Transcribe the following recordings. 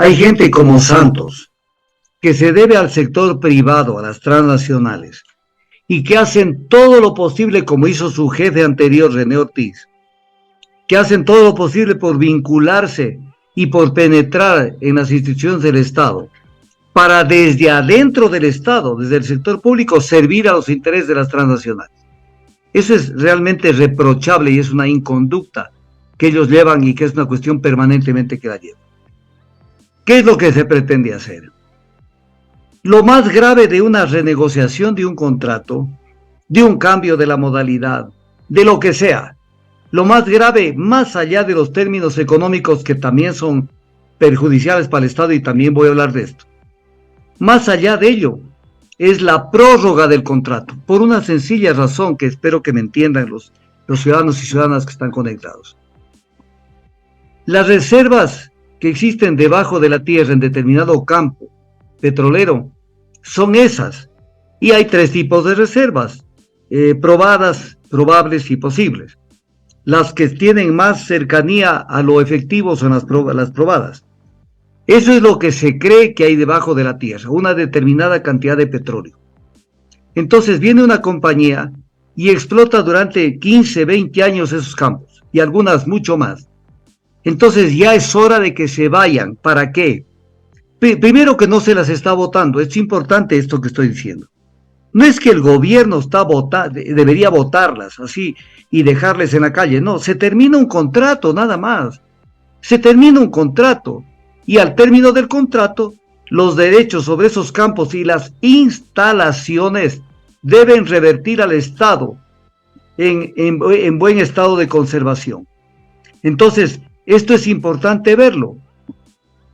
Hay gente como Santos, que se debe al sector privado, a las transnacionales, y que hacen todo lo posible, como hizo su jefe anterior, René Ortiz, que hacen todo lo posible por vincularse y por penetrar en las instituciones del Estado, para desde adentro del Estado, desde el sector público, servir a los intereses de las transnacionales. Eso es realmente reprochable y es una inconducta que ellos llevan y que es una cuestión permanentemente que la llevan. ¿Qué es lo que se pretende hacer? Lo más grave de una renegociación de un contrato, de un cambio de la modalidad, de lo que sea, lo más grave, más allá de los términos económicos que también son perjudiciales para el Estado, y también voy a hablar de esto, más allá de ello, es la prórroga del contrato, por una sencilla razón que espero que me entiendan los ciudadanos y ciudadanas que están conectados. Las reservas que existen debajo de la tierra en determinado campo petrolero son esas, y hay tres tipos de reservas, probadas, probables y posibles. Las que tienen más cercanía a lo efectivo son las probadas. Eso es lo que se cree que hay debajo de la tierra, una determinada cantidad de petróleo. Entonces viene una compañía y explota durante 15, 20 años esos campos, y algunas mucho más. Entonces ya es hora de que se vayan. ¿Para qué? Primero, que no se las está votando. Es importante esto que estoy diciendo. No es que el gobierno debería votarlas así y dejarles en la calle. No, se termina un contrato, nada más. Se termina un contrato. Y al término del contrato, los derechos sobre esos campos y las instalaciones deben revertir al Estado en buen estado de conservación. Entonces, esto es importante verlo.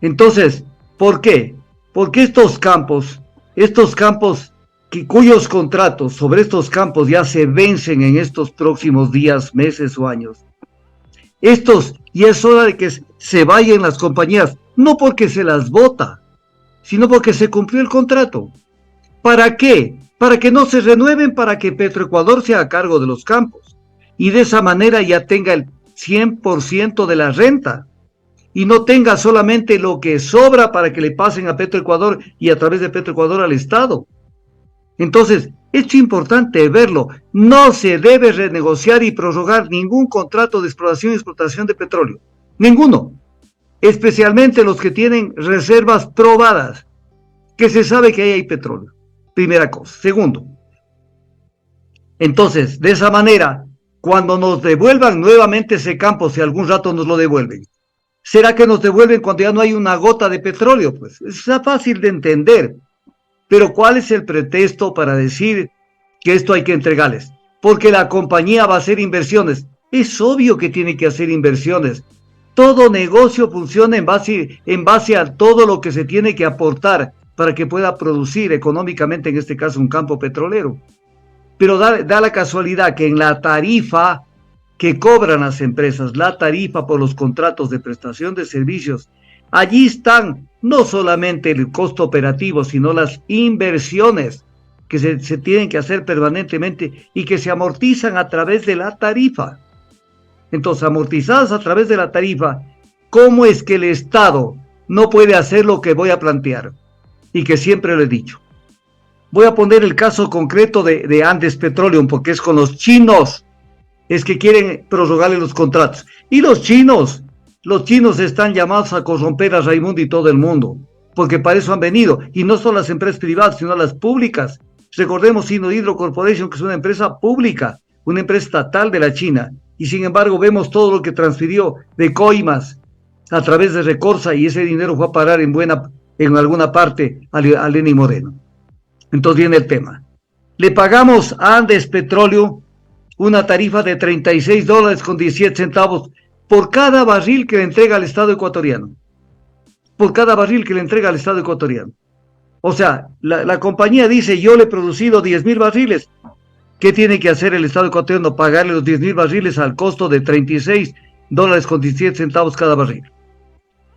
Entonces, ¿por qué? Porque estos campos cuyos contratos sobre estos campos ya se vencen en estos próximos días, meses o años, y es hora de que se vayan las compañías, no porque se las vota, sino porque se cumplió el contrato. ¿Para qué? Para que no se renueven, para que Petroecuador sea a cargo de los campos, y de esa manera ya tenga el 100% de la renta, y no tenga solamente lo que sobra para que le pasen a Petroecuador y a través de Petroecuador al Estado. Entonces, es importante verlo. No se debe renegociar y prorrogar ningún contrato de exploración y explotación de petróleo. Ninguno. Especialmente los que tienen reservas probadas, que se sabe que ahí hay petróleo. Primera cosa. Segundo, entonces, de esa manera, cuando nos devuelvan nuevamente ese campo, si algún rato nos lo devuelven, ¿será que nos devuelven cuando ya no hay una gota de petróleo? Pues es fácil de entender. Pero ¿cuál es el pretexto para decir que esto hay que entregarles? Porque la compañía va a hacer inversiones. Es obvio que tiene que hacer inversiones. Todo negocio funciona en base a todo lo que se tiene que aportar para que pueda producir económicamente, en este caso, un campo petrolero. Pero da la casualidad que en la tarifa que cobran las empresas, la tarifa por los contratos de prestación de servicios, allí están no solamente el costo operativo, sino las inversiones que se tienen que hacer permanentemente y que se amortizan a través de la tarifa. Entonces, amortizadas a través de la tarifa, ¿cómo es que el Estado no puede hacer lo que voy a plantear? Y que siempre lo he dicho. Voy a poner el caso concreto de Andes Petroleum, porque es con los chinos, es que quieren prorrogarle los contratos. Y los chinos están llamados a corromper a Raimundo y todo el mundo, porque para eso han venido, y no solo las empresas privadas, sino las públicas. Recordemos Sino Hydro Corporation, que es una empresa pública, una empresa estatal de la China, y sin embargo vemos todo lo que transfirió de coimas a través de Recorsa, y ese dinero fue a parar en alguna parte a Lenín Moreno. Entonces viene el tema. Le pagamos a Andes Petróleo una tarifa de $36.17 por cada barril que le entrega al Estado ecuatoriano. Por cada barril que le entrega al Estado ecuatoriano. O sea, la compañía dice, yo le he producido 10,000 barriles. ¿Qué tiene que hacer el Estado ecuatoriano? Pagarle los 10,000 barriles al costo de $36.17 cada barril.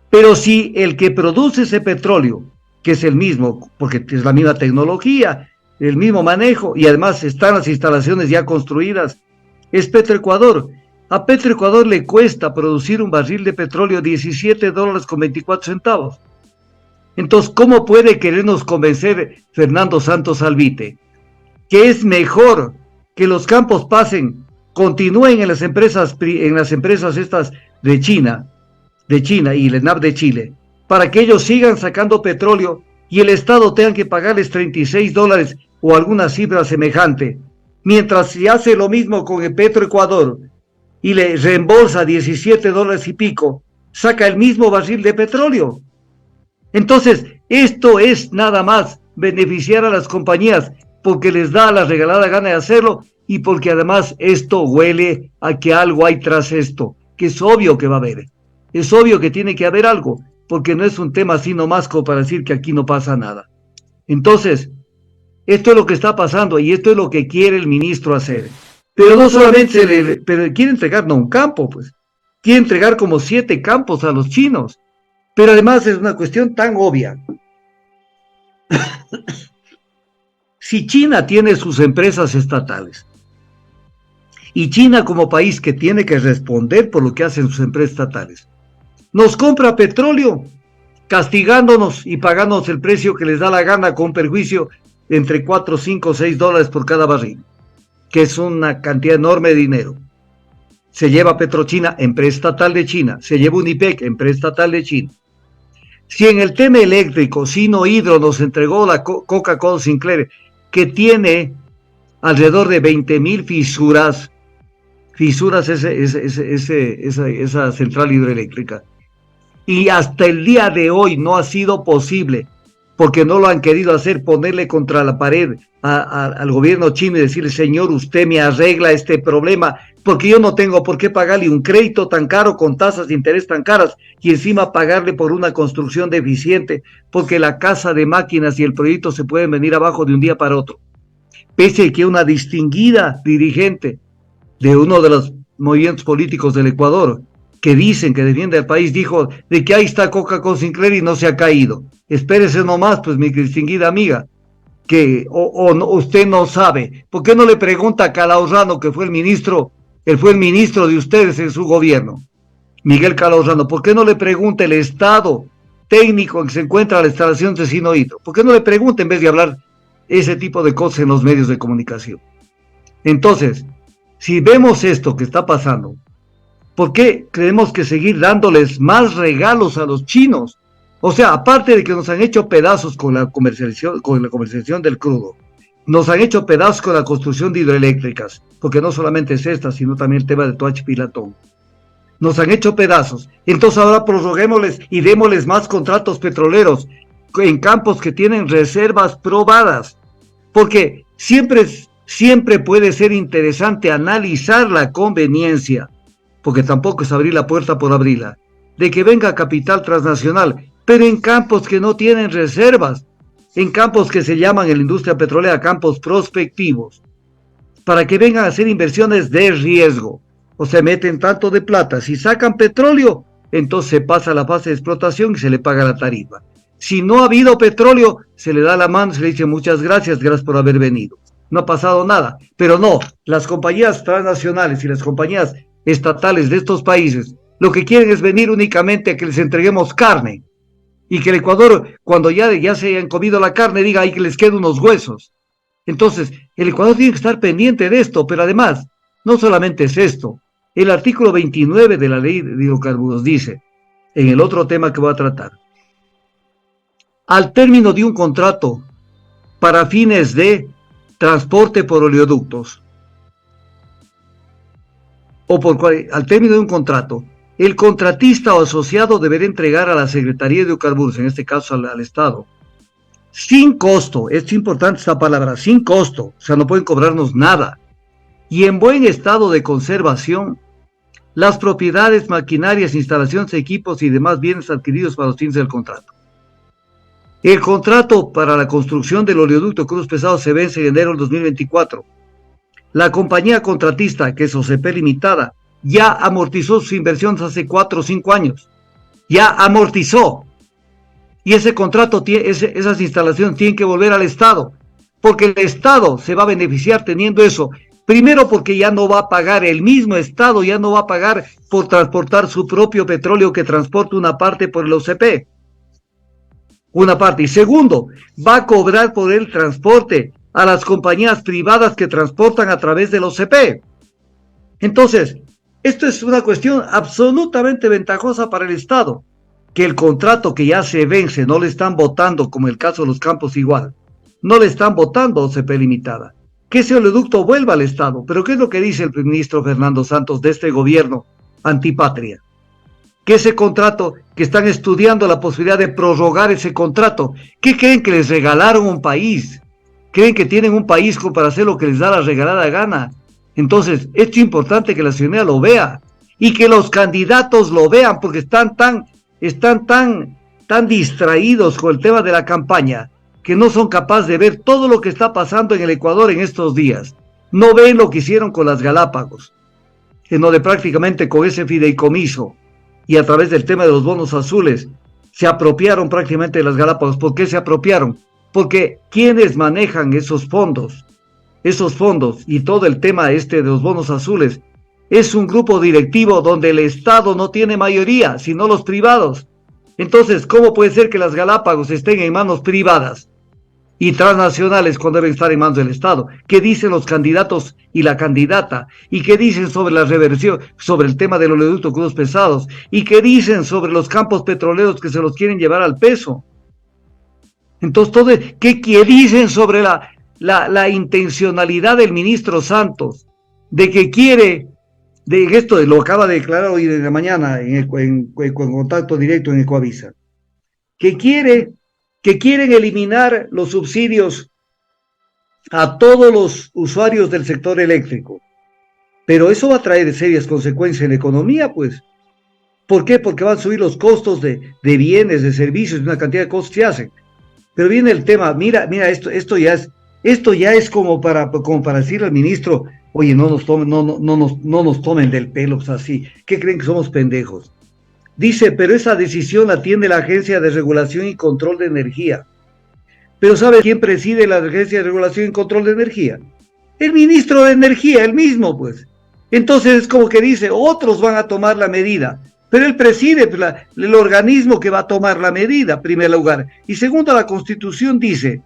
Pero si el que produce ese petróleo, que es el mismo, porque es la misma tecnología, el mismo manejo, y además están las instalaciones ya construidas, es Petroecuador. A Petroecuador le cuesta producir un barril de petróleo $17.24. Entonces, ¿cómo puede querernos convencer Fernando Santos Alvite que es mejor que los campos continúen en las empresas estas de China y el ENAP de Chile, para que ellos sigan sacando petróleo y el Estado tenga que pagarles $36 o alguna cifra semejante, mientras se hace lo mismo con el Petroecuador y le reembolsa $17 y pico, saca el mismo barril de petróleo? Entonces, esto es nada más beneficiar a las compañías porque les da la regalada gana de hacerlo y porque además esto huele a que algo hay tras esto, que es obvio que va a haber. Es obvio que tiene que haber algo, porque no es un tema así nomás como para decir que aquí no pasa nada. Entonces, esto es lo que está pasando y esto es lo que quiere el ministro hacer. Pero no solamente pero quiere entregar no un campo, pues. Quiere entregar como 7 campos a los chinos. Pero además es una cuestión tan obvia. Si China tiene sus empresas estatales y China como país que tiene que responder por lo que hacen sus empresas estatales, nos compra petróleo castigándonos y pagándonos el precio que les da la gana con perjuicio de entre 4, 5, 6 dólares por cada barril, que es una cantidad enorme de dinero. Se lleva Petrochina, empresa estatal de China, se lleva Unipec, empresa estatal de China. Si en el tema eléctrico Sino Hydro nos entregó la Coca-Cola Sinclair, que tiene alrededor de 20,000 fisuras esa central hidroeléctrica, y hasta el día de hoy no ha sido posible, porque no lo han querido hacer, ponerle contra la pared al gobierno chino y decirle: señor, usted me arregla este problema, porque yo no tengo por qué pagarle un crédito tan caro con tasas de interés tan caras y encima pagarle por una construcción deficiente, porque la casa de máquinas y el proyecto se pueden venir abajo de un día para otro. Pese a que una distinguida dirigente de uno de los movimientos políticos del Ecuador, que dicen que defiende al país, dijo de que ahí está Coca-Cola Sinclair y no se ha caído. Espérese nomás, pues, mi distinguida amiga, que usted no sabe. ¿Por qué no le pregunta a Calahorrano, que fue el ministro de ustedes en su gobierno, Miguel Calahorrano? ¿Por qué no le pregunta el estado técnico en que se encuentra la instalación de Sino Hydro? ¿Por qué no le pregunta en vez de hablar ese tipo de cosas en los medios de comunicación? Entonces, si vemos esto que está pasando, ¿por qué tenemos que seguir dándoles más regalos a los chinos? O sea, aparte de que nos han hecho pedazos con la comercialización del crudo, nos han hecho pedazos con la construcción de hidroeléctricas, porque no solamente es esta, sino también el tema de Toachi Pilatón. Nos han hecho pedazos. Entonces ahora prorroguémosles y démosles más contratos petroleros en campos que tienen reservas probadas, porque siempre puede ser interesante analizar la conveniencia, porque tampoco es abrir la puerta por abrirla, de que venga capital transnacional, pero en campos que no tienen reservas, en campos que se llaman en la industria petrolera campos prospectivos, para que vengan a hacer inversiones de riesgo, o se meten tanto de plata. Si sacan petróleo, entonces se pasa a la fase de explotación y se le paga la tarifa. Si no ha habido petróleo, se le da la mano, se le dice: muchas gracias por haber venido. No ha pasado nada. Pero no, las compañías transnacionales y las compañías estatales de estos países lo que quieren es venir únicamente a que les entreguemos carne, y que el Ecuador, cuando ya se hayan comido la carne, diga: ahí que les queden unos huesos. Entonces, el Ecuador tiene que estar pendiente de esto, pero además, no solamente es esto. El artículo 29 de la ley de hidrocarburos dice, en el otro tema que voy a tratar: al término de un contrato para fines de transporte por oleoductos, al término de un contrato, el contratista o asociado deberá entregar a la Secretaría de Hidrocarburos, en este caso al Estado, sin costo, es importante esta palabra, sin costo, o sea, no pueden cobrarnos nada, y en buen estado de conservación, las propiedades, maquinarias, instalaciones, equipos y demás bienes adquiridos para los fines del contrato. El contrato para la construcción del oleoducto Cruz Pesado se vence en enero del 2024. La compañía contratista, que es OCP Limitada, ya amortizó sus inversiones hace 4 o 5 años. Ya amortizó. Y ese contrato, esas instalaciones tienen que volver al Estado, porque el Estado se va a beneficiar teniendo eso. Primero, porque ya no va a pagar, el mismo Estado ya no va a pagar por transportar su propio petróleo que transporta una parte por el OCP. una parte. Y segundo, va a cobrar por el transporte a las compañías privadas que transportan a través del OCP. Entonces, esto es una cuestión absolutamente ventajosa para el Estado, que el contrato que ya se vence no le están votando, como el caso de los campos igual, no le están votando OCP limitada. Que ese oleoducto vuelva al Estado. Pero ¿qué es lo que dice el ministro Fernando Santos de este gobierno antipatria? Que ese contrato, que están estudiando la posibilidad de prorrogar ese contrato. ¿Qué creen, que les regalaron un país? ¿Creen que tienen un país para hacer lo que les da la regalada gana? Entonces, es importante que la ciudadanía lo vea y que los candidatos lo vean, porque están tan distraídos con el tema de la campaña que no son capaces de ver todo lo que está pasando en el Ecuador en estos días. No ven lo que hicieron con las Galápagos, en donde prácticamente con ese fideicomiso y a través del tema de los bonos azules se apropiaron prácticamente de las Galápagos. ¿Por qué se apropiaron? Porque quienes manejan esos fondos y todo el tema de los bonos azules, es un grupo directivo donde el Estado no tiene mayoría, sino los privados. Entonces, ¿cómo puede ser que las Galápagos estén en manos privadas y transnacionales cuando deben estar en manos del Estado? ¿Qué dicen los candidatos y la candidata? ¿Y qué dicen sobre la reversión, sobre el tema del oleoducto crudos pesados? ¿Y qué dicen sobre los campos petroleros que se los quieren llevar al peso? Entonces, ¿qué dicen sobre la intencionalidad del ministro Santos de que quiere, de esto lo acaba de declarar hoy de la mañana en contacto directo en Ecoavisa, que quieren eliminar los subsidios a todos los usuarios del sector eléctrico? Pero eso va a traer serias consecuencias en la economía, pues. ¿Por qué? Porque van a subir los costos de bienes, de servicios, de una cantidad de cosas que hacen. Pero viene el tema, mira, esto ya es como para decirle al ministro: oye, no nos tomen del pelo, pues así. ¿Qué creen, que somos pendejos? Dice: pero esa decisión la tiene la Agencia de Regulación y Control de Energía. Pero ¿sabe quién preside la Agencia de Regulación y Control de Energía? El ministro de Energía, el mismo, pues. Entonces es como que dice: otros van a tomar la medida. Pero él preside el organismo que va a tomar la medida, en primer lugar. Y segundo, la Constitución dice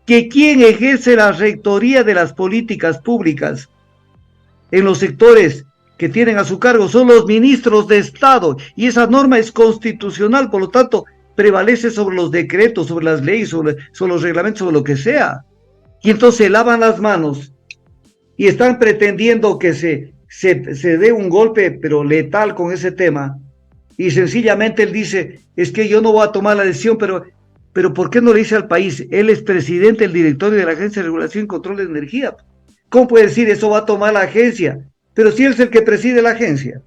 que quien ejerce la rectoría de las políticas públicas en los sectores que tienen a su cargo son los ministros de Estado, y esa norma es constitucional, por lo tanto prevalece sobre los decretos, sobre las leyes, sobre los reglamentos, sobre lo que sea. Y entonces se lavan las manos y están pretendiendo que se dé un golpe, pero letal, con ese tema, y sencillamente él dice: es que yo no voy a tomar la decisión. Pero ¿por qué no le dice al país? Él es presidente del directorio de la Agencia de Regulación y Control de Energía. ¿Cómo puede decir eso va a tomar la agencia? Pero si él es el que preside la agencia,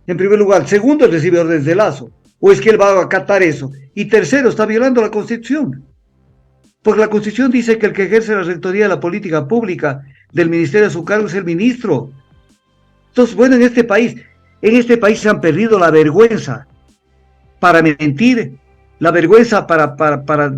en primer lugar. Segundo, él recibe órdenes de Lazo. ¿O es que él va a acatar eso? Y tercero, está violando la Constitución. Porque la Constitución dice que el que ejerce la rectoría de la política pública del ministerio a su cargo es el ministro. Entonces, bueno, en este país se han perdido la vergüenza para mentir, la vergüenza para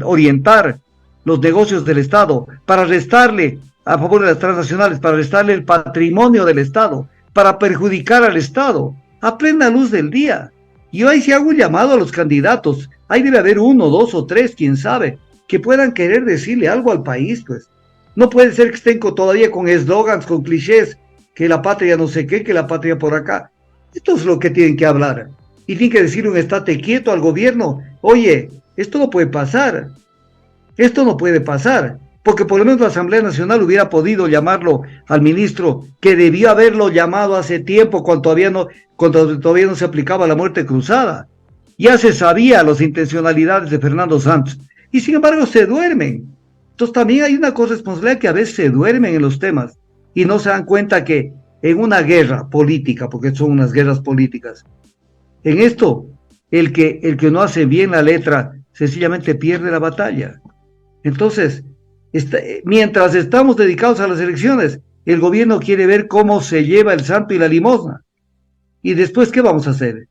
orientar los negocios del Estado, para restarle a favor de las transnacionales, para restarle el patrimonio del Estado, para perjudicar al Estado, a plena luz del día. Yo ahí sí hago un llamado a los candidatos. Ahí debe haber uno, dos o tres, quién sabe, que puedan querer decirle algo al país, pues. No puede ser que estén todavía con eslogans, con clichés, que la patria no sé qué, que la patria por acá. Esto es lo que tienen que hablar. Y tienen que decir un estate quieto al gobierno: oye, esto no puede pasar. Esto no puede pasar. Porque por lo menos la Asamblea Nacional hubiera podido llamarlo al ministro, que debió haberlo llamado hace tiempo, cuando todavía no se aplicaba la muerte cruzada. Ya se sabía las intencionalidades de Fernando Santos. Y sin embargo se duermen. Entonces también hay una corresponsabilidad, que a veces se duermen en los temas y no se dan cuenta que en una guerra política, porque son unas guerras políticas, en esto, el que no hace bien la letra sencillamente pierde la batalla. Entonces, mientras estamos dedicados a las elecciones, el gobierno quiere ver cómo se lleva el santo y la limosna. Y después, ¿qué vamos a hacer?